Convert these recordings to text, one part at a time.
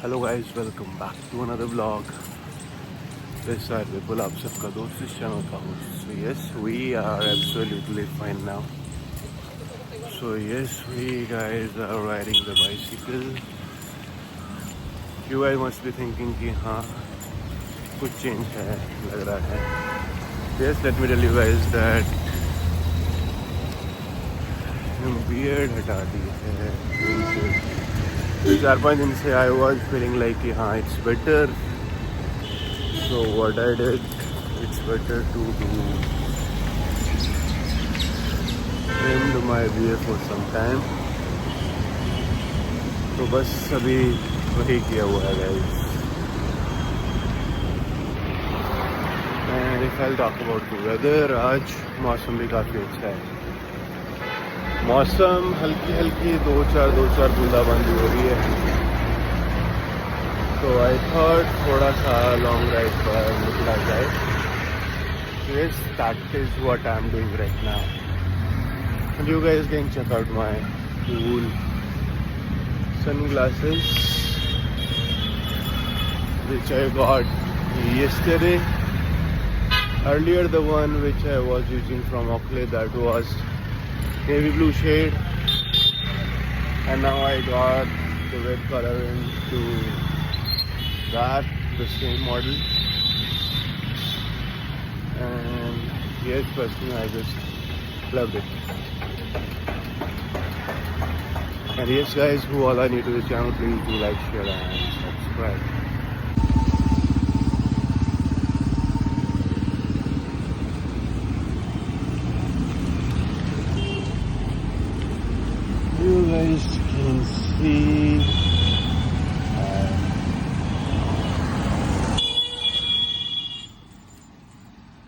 Hello guys, welcome back to another vlog. This side बिल्कुल आप सबका दोस्त इस चैनल का host. So yes, we are absolutely fine now. So yes, we guys are riding the bicycle. You guys must be thinking कि हाँ कुछ change है लग रहा है। Yes, let me tell you guys that beard हटा दी है। 4-5 दिन से आई वॉज फीलिंग लाइक कि हाँ it's better, so what I did, it's better to do trimmed my beard for some time. तो बस अभी वही किया हुआ है guys. And if I talk about the weather, आज मौसम भी काफ़ी अच्छा है। मौसम हल्की हल्की दो चार बूंदाबांदी हो रही है। तो आई थॉट थोड़ा सा लॉन्ग राइड पर निकला जाए। Yes, that is what I am doing right now. And you guys can check out my cool sunglasses which I got yesterday. Earlier the one which I was using from Oakley, that was navy blue shade, and now I got the red color into that, the same model. And yes, personally I just loved it. And yes guys, who all are new to the channel, please do like, share and subscribe. You guys can see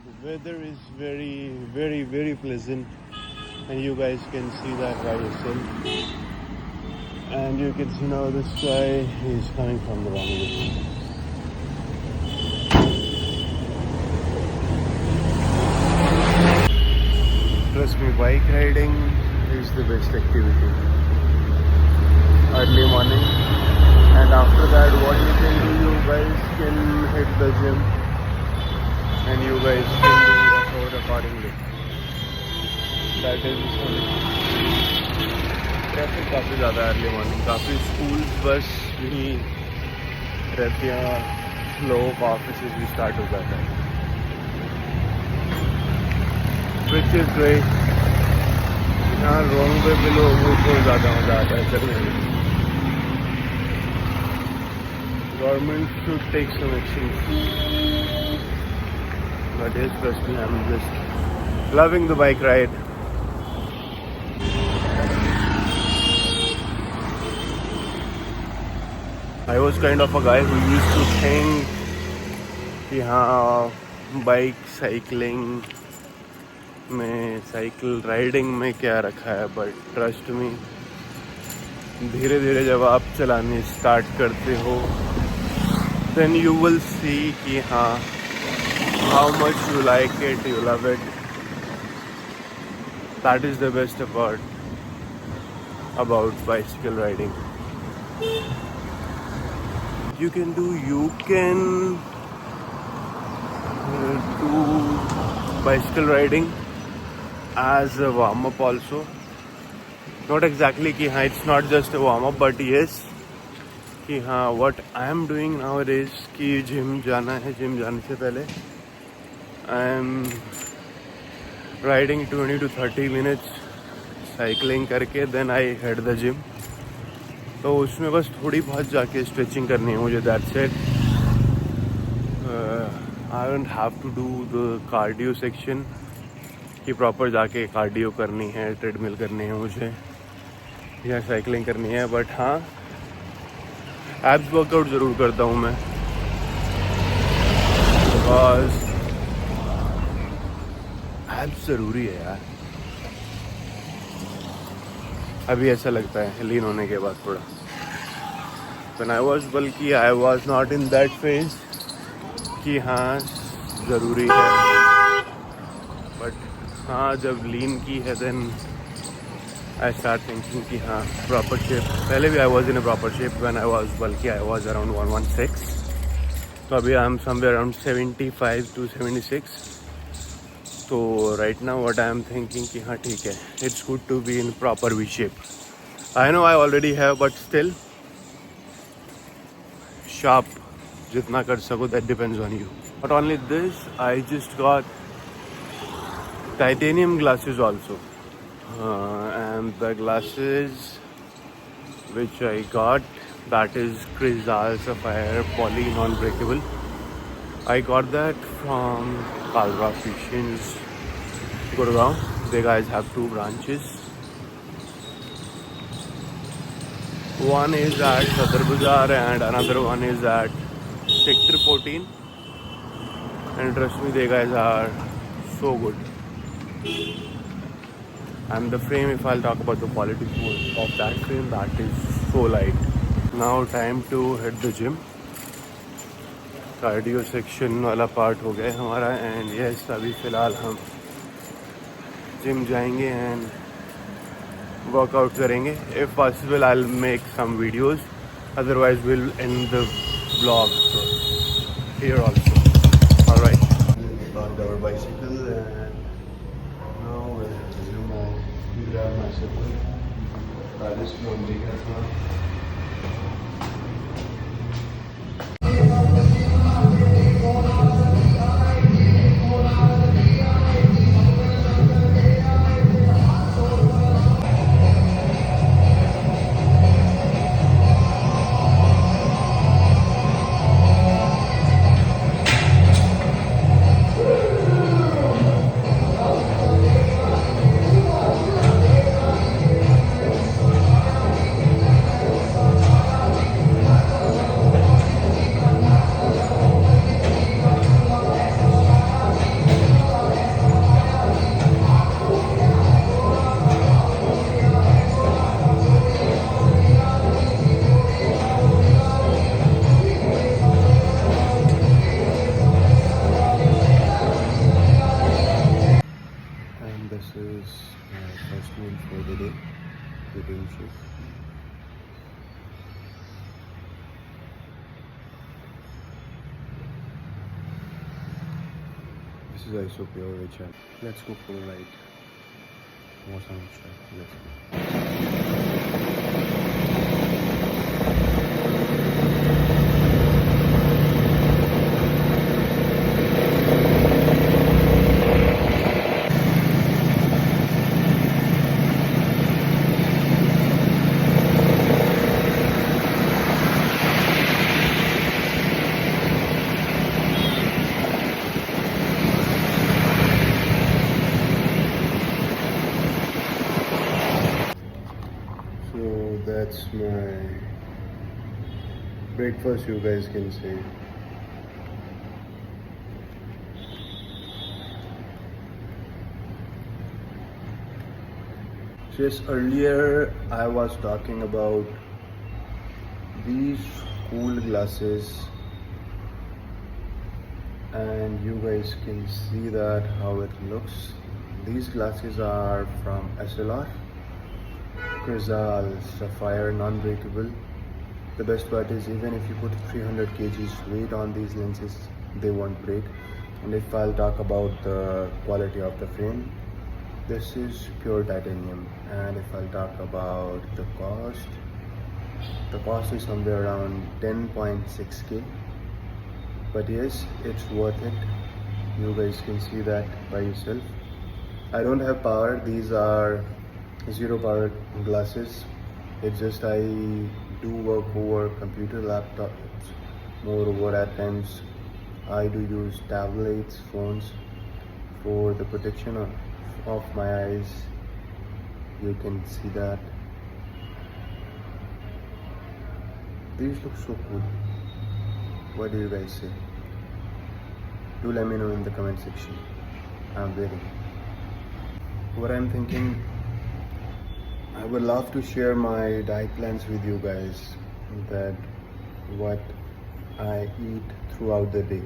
the weather is very pleasant, and you guys can see that by yourself. And you can see now the sky is coming from the wrong way. Trust me, bike riding is the best activity. Early morning, and after that what you can do, you guys can hit the gym and you guys can do workout accordingly. That is the solution. Traffic काफ़ी ज़्यादा है early morning, काफ़ी schools बस भी रहती हैं, लोगों का ऑफिस भी स्टार्ट हो जाता है, विच इज़ ग्रेट। यहाँ रोड पे भी लोगों को ज़्यादा मज़ा आता है चलने में। Government should take some action. But yes, personally, I'm just loving the bike ride. I was kind of a guy who used to think कि हाँ बाइक साइकिलिंग में, साइकिल राइडिंग में क्या रखा है, बट ट्रस्ट मी, धीरे धीरे जब आप चलाने स्टार्ट करते हो, then you will see कि हाँ how much you like it, you love it. That is the best part about bicycle riding. You can do bicycle riding as a warm up also. Not exactly कि हाँ it's not just a warm up, but yes कि हाँ what I am doing nowadays कि gym जाना है, gym जाने से पहले I am riding 20 to 30 minutes cycling करके then I head the gym. तो उसमें बस थोड़ी बहुत जाके स्ट्रेचिंग करनी है मुझे, that's it. I don't have to do the cardio section कि प्रॉपर जाके कार्डियो करनी है, ट्रेडमिल करनी है मुझे या साइकिलिंग करनी है, बट हाँ एब्स वर्कआउट ज़रूर करता हूँ मैं, बिकॉज एब्स ज़रूरी है यार। अभी ऐसा लगता है लीन होने के बाद थोड़ा, when I was बल्कि I was not in that phase कि हाँ ज़रूरी है, बट हाँ जब लीन की है देन I start thinking कि हाँ proper shape. पहले भी I was in a proper shape when I was bulky. I was around 116. तो अभी I am somewhere around 75 to 76. तो right now what I am thinking कि हाँ ठीक है. It's good to be in proper V shape. I know I already have, but still sharp. जितना कर सको that depends on you. Not only this, I just got titanium glasses also. And the glasses which I got, that is Crystal Sapphire Poly Non-Breakable. I got that from Kalra Fissions, Gurgaon. They guys have 2 branches. One is at Sadar Bazaar and another one is at Sector 14. And trust me, they guys are so good. And the frame, if I'll talk about the quality of that frame, that is so light. Now time to hit the gym. Cardio section वाला part हो गया हमारा and yes अभी फ़िलहाल हम gym जाएंगे and workout करेंगे. If possible I will make some videos, otherwise will end the vlog here also. Alright, parked our bicycle and now we have to gym and grab my supplement. Rajesh को देख रहा था. This is my first meal for the day, protein shake. This is ISO pure rich. Let's go for a ride. More sound track. Let's go. That's my breakfast, you guys can say. Just earlier I was talking about these cool glasses and you guys can see that how it looks. These glasses are from SLR. Crystal Sapphire non-breakable. The best part is even if you put 300 kgs weight on these lenses, they won't break. And if I'll talk about the quality of the frame, this is pure titanium. And if I'll talk about the cost is somewhere around 10.6k. But yes, it's worth it. You guys can see that by yourself. I don't have power. These are zero power glasses. It's just I do work over computer laptops. Moreover, at times I do use tablets, phones for the protection of my eyes. You can see that. These look so cool. What do you guys say? Do let me know in the comment section. I'm waiting. What I'm thinking, I would love to share my diet plans with you guys, that what I eat throughout the day,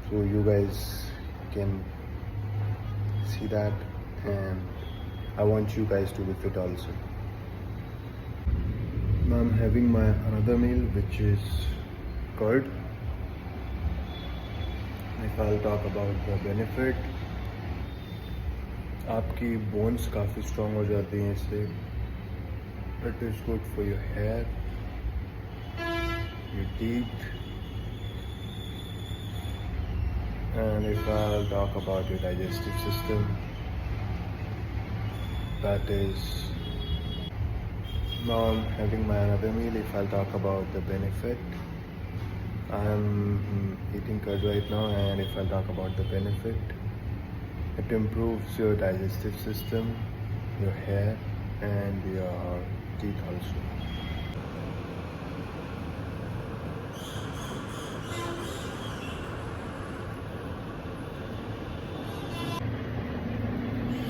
so you guys can see that and I want you guys to be fit also. Now I'm having my another meal, which is curd. If I'll talk about the benefit, आपकी bones काफ़ी strong हो जाती हैं इससे. It is good for your hair, your teeth, and if I'll talk about your digestive system, that is. Now I'm having my another meal. If I'll talk about the benefit, I'm eating curd right now, and if I'll talk about the benefit, it improves your digestive system, your hair, and your teeth also.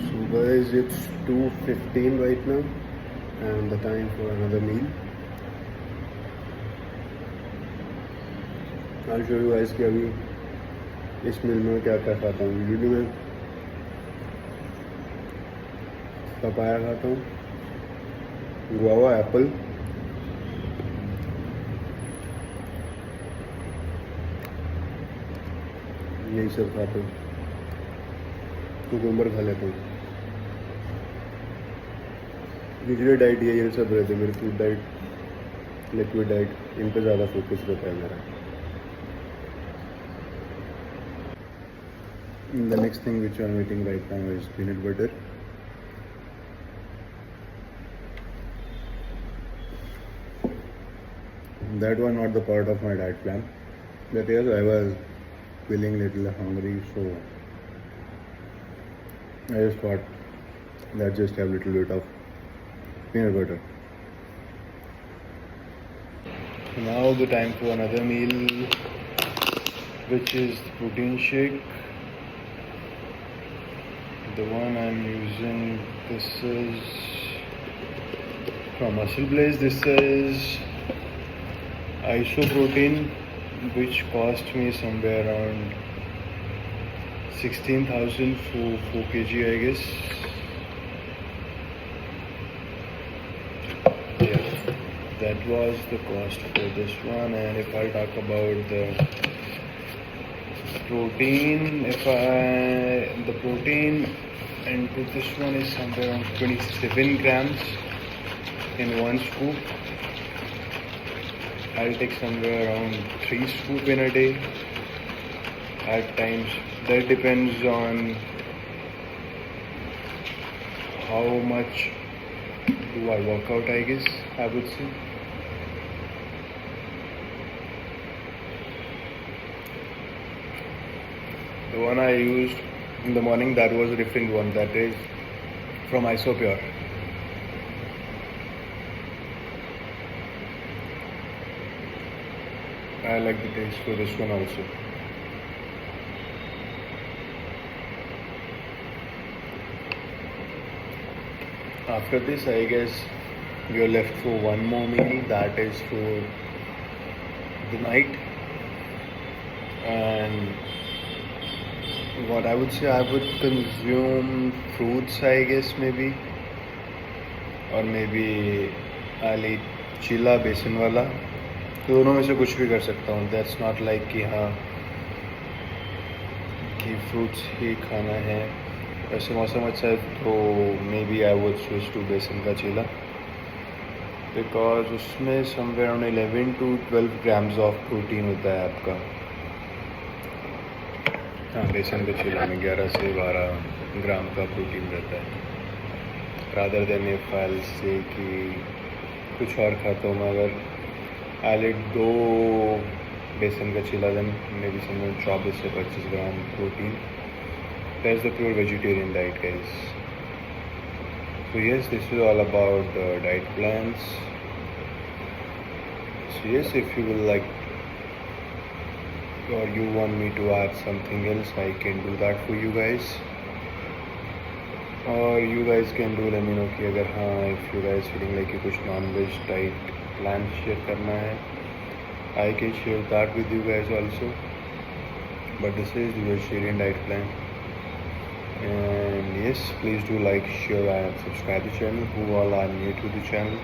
So guys, it's 2:15 right now, and the time for another meal. I'll show you guys कि अभी इस मील में क्या क्या खाता हूँ. Usually मैं papaya खाता हूँ, गुआवा, एप्पल, यही सब खाता हूँ. कुकुम्बर खा लेता हूँ. यूजली डाइट ये सब रहते हैं मेरी. फूड डाइट, लिक्विड डाइट, इन पर ज़्यादा फोकस रहता है मेरा. The next thing which I'm eating right now is peanut butter. That was not the part of my diet plan, but yes, I was feeling little hungry, so I just thought let's just have a little bit of peanut butter. Now the time for another meal, which is protein shake. The one I'm using, this is from Muscle Blaze. This is iso protein, which cost me somewhere around 16,000 for 4 kg, I guess. Yeah, that was the cost for this one. And if I talk about the protein, the protein into this one is somewhere around 27 grams in one scoop. I'll take somewhere around 3 scoops in a day at times. That depends on how much do I work out, I guess I would say. The one I used in the morning, that was a different one. That is from Isopure. I like the taste for this one also. After this, I guess you're left for one more meal, that is for the night. And what I would say, I would consume fruits, I guess, maybe, or maybe I'll eat chila besan wala. तो दोनों में से कुछ भी कर सकता हूँ. That's not like कि हाँ कि fruits ही खाना है. वैसे मौसम अच्छा है तो maybe I would switch to बेसन का चीला, because उसमें somewhere around 11 to 12 grams of protein होता है आपका. हाँ, बेसन के चीला में 11 से 12 ग्राम का प्रोटीन रहता है. रादर देन इफ आई से कि कुछ और खाता हूँ मैं, अगर आई एट 2 बेसन का चीला, देन मे बी समवेयर 24 से 25 gram protein. That's the pure vegetarian diet, guys. So yes, this is all about the diet plans. So yes, if you will like or you want me to add something else, I can do that for you guys. Or you guys can do, let me know कि अगर हाँ, if you guys feeling like कि कुछ non-veg diet plan share करना है, I can share that with you guys also. But this is the vegetarian diet plan. And yes, please do like, share and subscribe the channel. Who all are new to the channel,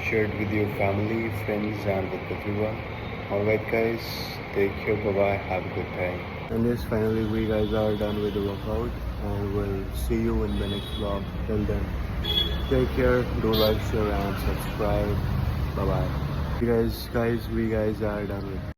share it with your family, friends and with everyone. Alright guys, take care, bye bye, have a good time. And yes, finally we guys are done with the workout and we'll see you in the next vlog. Till then, take care, do like, share and subscribe. Bye bye. We guys are done with